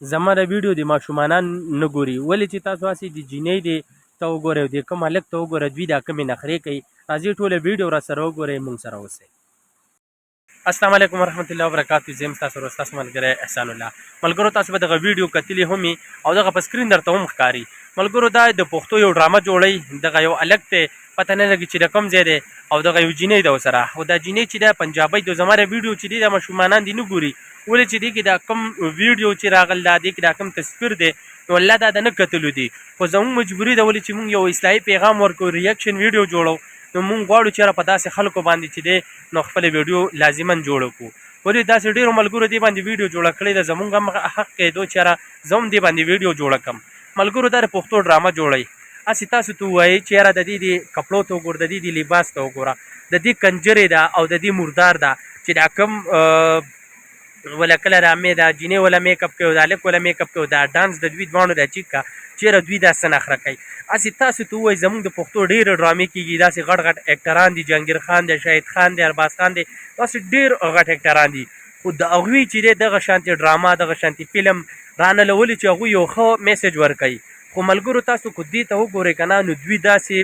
زما د ویډیو د ماشومانان نه ګوري. ولې چې تاسو هسې د جینۍ دی ته وګورئ او د کوم هلک ته وګوره، دوی دا کمې نخرې کوي. راځئ ټوله ویډیو راسره وګورئ، موږ سره اوسئ. السلام علیکم ورحمت الله وبرکاتو. زه یم ستاسو ورور ستاسو ملګری احسان الله. ملګرو تاسو به دغه ویډیو کتلې هم او دغه په سکرین درته هم ښکاري. ملګرو دا د پښتو یو ډرامه جوړوي. دغه یو هلک دی، پته نه لګي چې د کوم ځای دی، او دغه یو جینۍ ده ورسره. او دا جینۍ چې ده پنجابۍ ده. زما د ویډیو چې دی دا ماشومانان دي نه ګوري. ولې چې دې کې دا کوم ویډیو چې راغلی دا دې کې دا کوم تصویر دی نو الله دا د نه کتلو دي. خو زموږ مجبوري ده ولې چې موږ یو اصلاحي پیغام ورکوو، ریاکشن ویډیو جوړو. نو موږ غواړو چې په داسې خلکو باندې چې دی نو خپله ویډیو لازما جوړه کړو. ولې داسې ډېرو ملګرو دې باندې ویډیو جوړه کړې ده. زموږ هم حق کېدو چې یاره زه هم دې باندې ویډیو جوړه کړم. ملګرو دا د پښتو ډرامه جوړوي. هسې تاسو ته ووایئ چې یاره د دې د کپړو ته وګوره، د دې د لباس ته وګوره، د دې کنجرې ده او د دې مردار ده چې دا کوم ولا کله رامې دا جینۍ ولا میک اپ کوي او دا هلک ولا میک اپ کوي، دا ډانس د دوی دواړو دا چیک کا چېرې دوی دا څه نخره کوي. هسې تاسو ته ووایئ زموږ د پښتو ډېرې ډرامې کېږي. داسې غټ غټ اکټران دي، جهانګیر خان دی، شاهد خان دی، ارباز خان دی، داسې ډېر غټ اکټران دي. خو د هغوی چې دی دغه شانتې ډرامه، دغه شانتې فلم رانلولي چې هغوی یو ښه میسج ورکوي. خو ملګرو تاسو که دې ته وګورئ که نه نو دوی داسې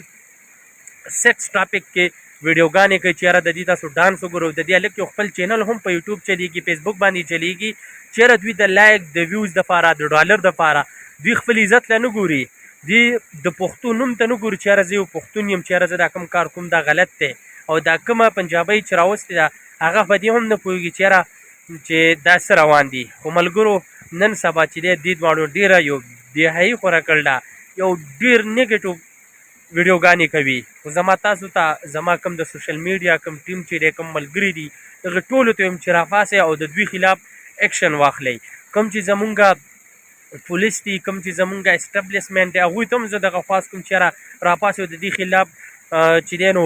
سیکس ټاپک کې ویډیوګانې کوي چې یاره د دې تاسو ډانس وګورئ. د دې هلک یو خپل چینل هم په یوټیوب چلیږي، فیسبوک باندې چلیږي. چېرې دوی د لایک د ویوز دپاره د ډالر دپاره دوی خپل عزت له نه ګوري. دوی د پښتو نوم ته نه ګوري چې یاره زه یو پښتون یم، چې یاره زه دا کوم کار کوم دا غلط دی. او دا کومه پنجابۍ چې راوستې ده هغه په دې هم نه پوهېږي چې یاره چې دا څه روان دي. خو ملګرو نن سبا چې دی دې دواړو ډېره یو بېحیي خوره کړل ده، یو ډېر نیګیټیو ویډیوګانې کوي. خو زما تاسو ته زما کوم د سوشل میډیا کوم ټیم چې دی، کوم ملګري دي، هغه ټولو ته وایم چې راپاڅئ او د دوی خلاف ایکشن واخلئ. کوم چې زمونږ پولیس دي، کوم چې زمونږ اسټبلیشمنټ دی، هغوی ته هم زه دغه خواست کوم چې یاره راپاڅئ او د دې خلاف چې دی نو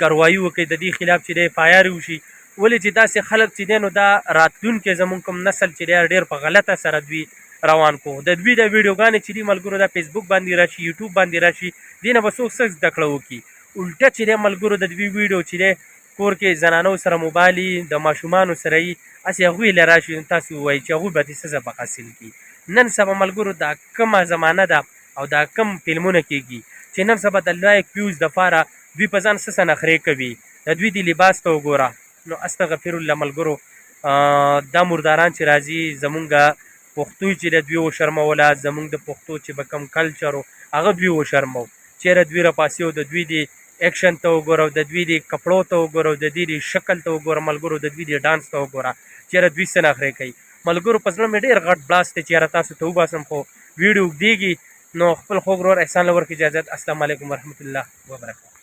کاروایي وکړئ، د دې خلاف چې دی اف آی آر وشي. ولې چې داسې خلک چې دی نو دا راتلونکی زمونږ کوم نسل چې دی ډېر په غلطه سره دوی روان کو. د دوی د ویډیوګانې چې دي ملګرو دا فیسبوک باندې راشي، یوټیوب باندې راشي، دې نه به څوک څه زده کړه وکړي. الټه چې دی ملګرو د دوی ویډیو چې دی کور کې زنانو سره موبایل وي، د ماشومانو سره وي، هسې هغوی له راشي تاسو ووایئ چې هغوی به دې څه سبق حاصل کړي. نن سبا ملګرو دا کومه زمانه ده او دا کم فلمونه کېږي چې نن سبا د لایک ویوز دپاره دوی په ځان څه نخرې کوي. د دوی د لباس ته وګوره. نو استغفر الله ملګرو، دا مرداران چې راځي زمونږ پښتو چې د دوی وشرموله، زمونږ د پښتو چې به کوم کلچر و هغه دوی وشرمو. چېرې دوی راپاسې او د دوی د ایکشن ته وګوره، د دوی د کپړو ته وګوره، د دوی د شکل ته وګوره ملګرو، د دوی د ډانس ته وګوره، چېرې دوی څه نخرې کوي. ملګرو په زړه مې ډېر غټ بلاس دی چې یاره تاسو ته وباسم، خو ویډیو اوږدېږي. نو خپل خوږ ورور احسان له ورکړي اجازت. السلام علیکم ورحمت الله وبرکاتو.